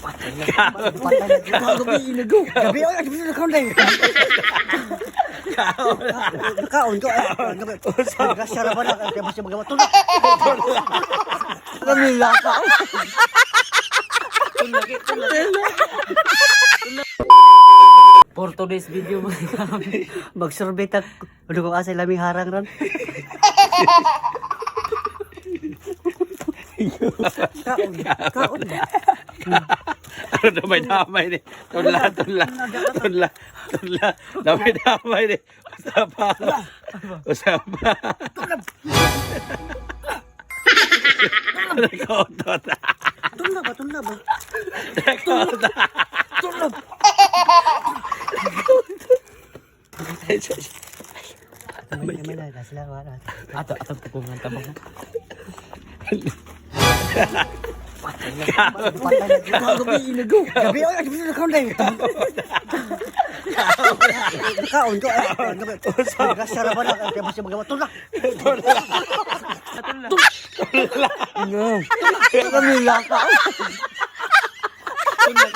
Patay na. Gabi na go. Gabi ay gabi na kaon dai. Kaon ko ay. Gasya ra ba na kay basta magawa tulak. Kami laka. For today's video Magsorbet at ano ko asay laming harang ran. Kaon ba? Ano damay-damay ni. Tunla. Damay-damay ni. Usapa. Rekordot. Tunla ba? Rekordot. May na sila wala. Ato pukungan tabang. Patay na. Gabi na go. Gabi ay gabi na kaon dai. Kaon ko ay. Gasya ra ba na kay basta magawa tulak. Kami laka. Tulak.